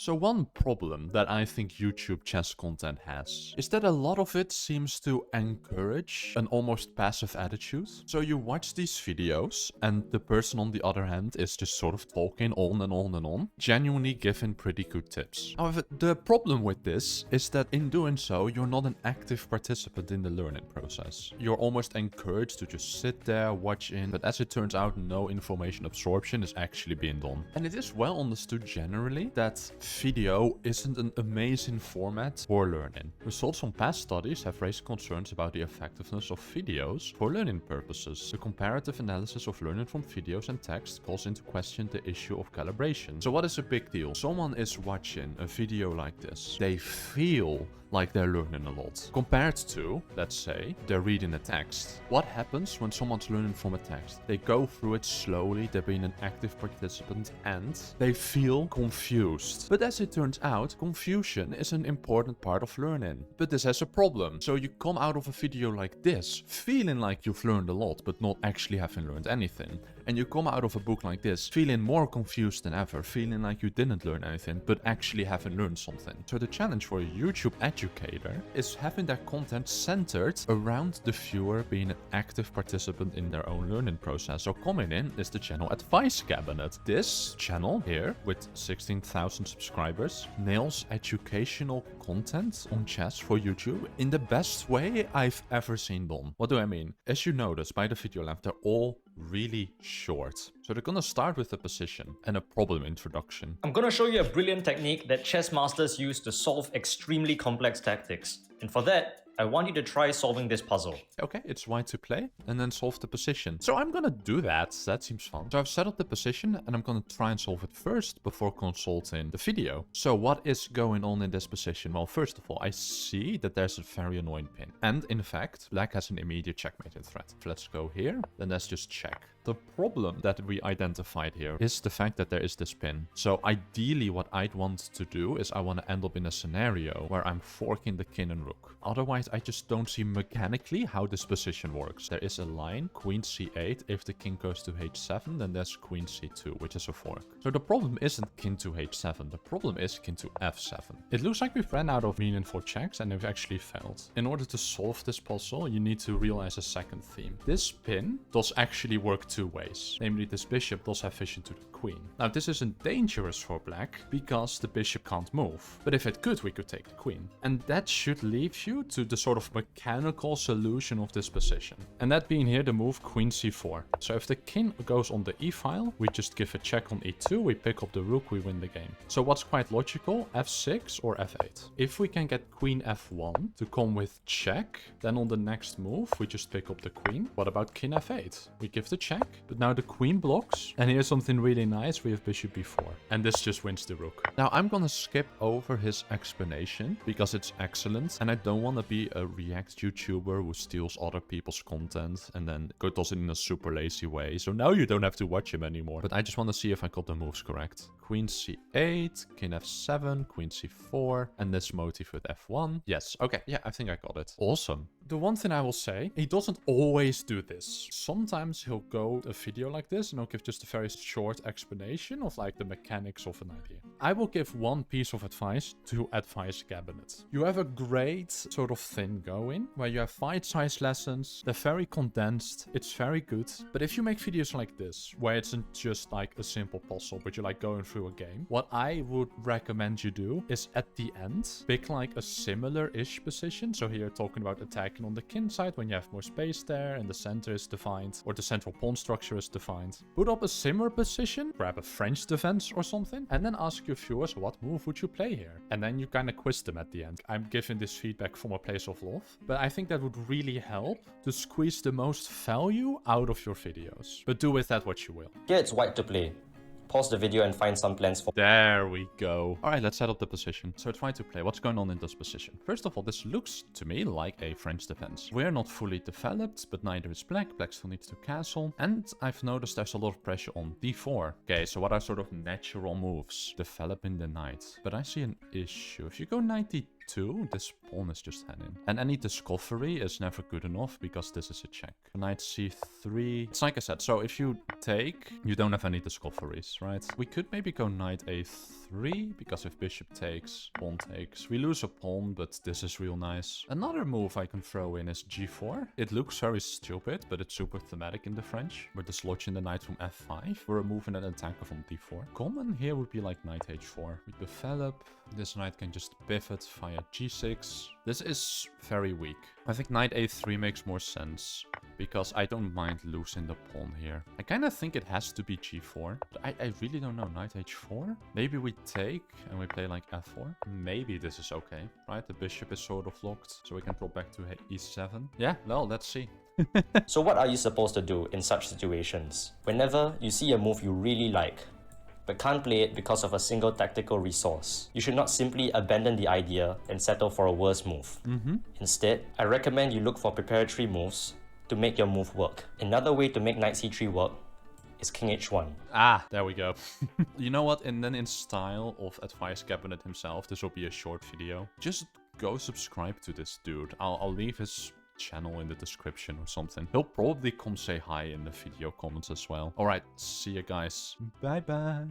So one problem that I think YouTube chess content has is that a lot of it seems to encourage an almost passive attitude. So you watch these videos and the person on the other hand is just sort of talking on and on and on, genuinely giving pretty good tips. However, the problem with this is that in doing so, you're not an active participant in the learning process. You're almost encouraged to just sit there, watch in, but as it turns out, no information absorption is actually being done. And it is well understood generally that video isn't an amazing format for learning. Results from past studies have raised concerns about the effectiveness of videos for learning purposes. The comparative analysis of learning from videos and text calls into question the issue of calibration. So what is a big deal? Someone is watching a video like this. They feel like they're learning a lot. Compared to, let's say, they're reading a text. What happens when someone's learning from a text? They go through it slowly, they're being an active participant, and they feel confused. But as it turns out, confusion is an important part of learning. But this has a problem. So you come out of a video like this, feeling like you've learned a lot, but not actually having learned anything. And you come out of a book like this, feeling more confused than ever, feeling like you didn't learn anything, but actually haven't learned something. So the challenge for a YouTube educator is having their content centered around the viewer being an active participant in their own learning process. So coming in is the channel Advice Cabinet. This channel here, with 16,000 subscribers, nails educational content on chess for YouTube in the best way I've ever seen done. What do I mean? As you notice by the video length, they're all really short. So they're gonna start with a position and a problem introduction. I'm gonna show you a brilliant technique that chess masters use to solve extremely complex tactics. And for that, I want you to try solving this puzzle. Okay, it's white to play, and then solve the position. So I'm gonna do that. That seems fun. So I've set up the position, and I'm gonna try and solve it first before consulting the video. So what is going on in this position? Well, first of all, I see that there's a very annoying pin. And in fact, black has an immediate checkmating threat. Let's go here, then let's just check. The problem that we identified here is the fact that there is this pin. So ideally what I'd want to do is I want to end up in a scenario where I'm forking the king and rook. Otherwise, I just don't see mechanically how this position works. There is a line, queen c8. If the king goes to h7, then there's queen c2, which is a fork. So the problem isn't king to h7. The problem is king to f7. It looks like we've ran out of meaningful checks and we've actually failed. In order to solve this puzzle, you need to realize a second theme. This pin does actually work two ways. Namely, this bishop does have vision to the queen. Now, this isn't dangerous for black because the bishop can't move. But if it could, we could take the queen. And that should leave you to the sort of mechanical solution of this position. And that being here, the move queen c4. So if the king goes on the e-file, we just give a check on e2, we pick up the rook, we win the game. So what's quite logical, f6 or f8. If we can get queen f1 to come with check, then on the next move, we just pick up the queen. What about king f8? We give the check, but now the queen blocks. And here's something really nice, we have bishop b4. And this just wins the rook. Now I'm gonna skip over his explanation because it's excellent. And I don't want to be a React YouTuber who steals other people's content and then does it in a super lazy way. So now you don't have to watch him anymore. But I just want to see if I got the moves correct. Queen c8, king f7, queen c4, and this motif with f1. Yes, okay, yeah, I think I got it. Awesome. The one thing I will say, he doesn't always do this. Sometimes he'll go a video like this and he'll give just a very short explanation of like the mechanics of an idea. I will give one piece of advice to Advice Cabinet. You have a great sort of thing going where you have bite-sized lessons. They're very condensed. It's very good. But if you make videos like this, where it's not just like a simple puzzle, but you're like going through a game, what I would recommend you do is at the end, pick like a similar-ish position. So here talking about attacking on the king side when you have more space there and the center is defined, or the central pawn structure is defined. Put up a similar position, grab a French defense or something, and then ask your viewers, what move would you play here? And then you kind of quiz them at the end. I'm giving this feedback from a place of love, but I think that would really help to squeeze the most value out of your videos. But do with that what you will. Here it's white to play. Pause the video and find some plans for... There we go. All right, let's set up the position. So try to play. What's going on in this position? First of all, this looks to me like a French defense. We're not fully developed, but neither is black. Black still needs to castle. And I've noticed there's a lot of pressure on d4. Okay, so what are sort of natural moves? Developing the knight. But I see an issue. If you go knight d2, c2, this pawn is just hanging. And any discovery is never good enough because this is a check. Knight c3. It's like I said, so if you take, you don't have any discoveries, right? We could maybe go knight a3 because if bishop takes, pawn takes. We lose a pawn, but this is real nice. Another move I can throw in is g4. It looks very stupid, but it's super thematic in the French. We're dislodging the knight from f5. We're removing an attacker from d4. Common here would be like knight h4. We develop. This knight can just pivot via g6. This is very weak. I think knight a3 makes more sense because I don't mind losing the pawn here. I kind of think it has to be g4. But I really don't know. Knight h4? Maybe we take and we play like f4. Maybe this is okay, right? The bishop is sort of locked, so we can drop back to e7. Yeah, well, let's see. So what are you supposed to do in such situations? Whenever you see a move you really like, but can't play it because of a single tactical resource, you should not simply abandon the idea and settle for a worse move. Instead, I recommend you look for preparatory moves to make your move work. Another way to make knight c3 work is king h1. Ah, there we go. You know what? And then in style of Advice Cabinet himself, this will be a short video. Just go subscribe to this dude. I'll leave his channel in the description or something. He'll probably come say hi in the video comments as well. Alright, see you guys. Bye bye.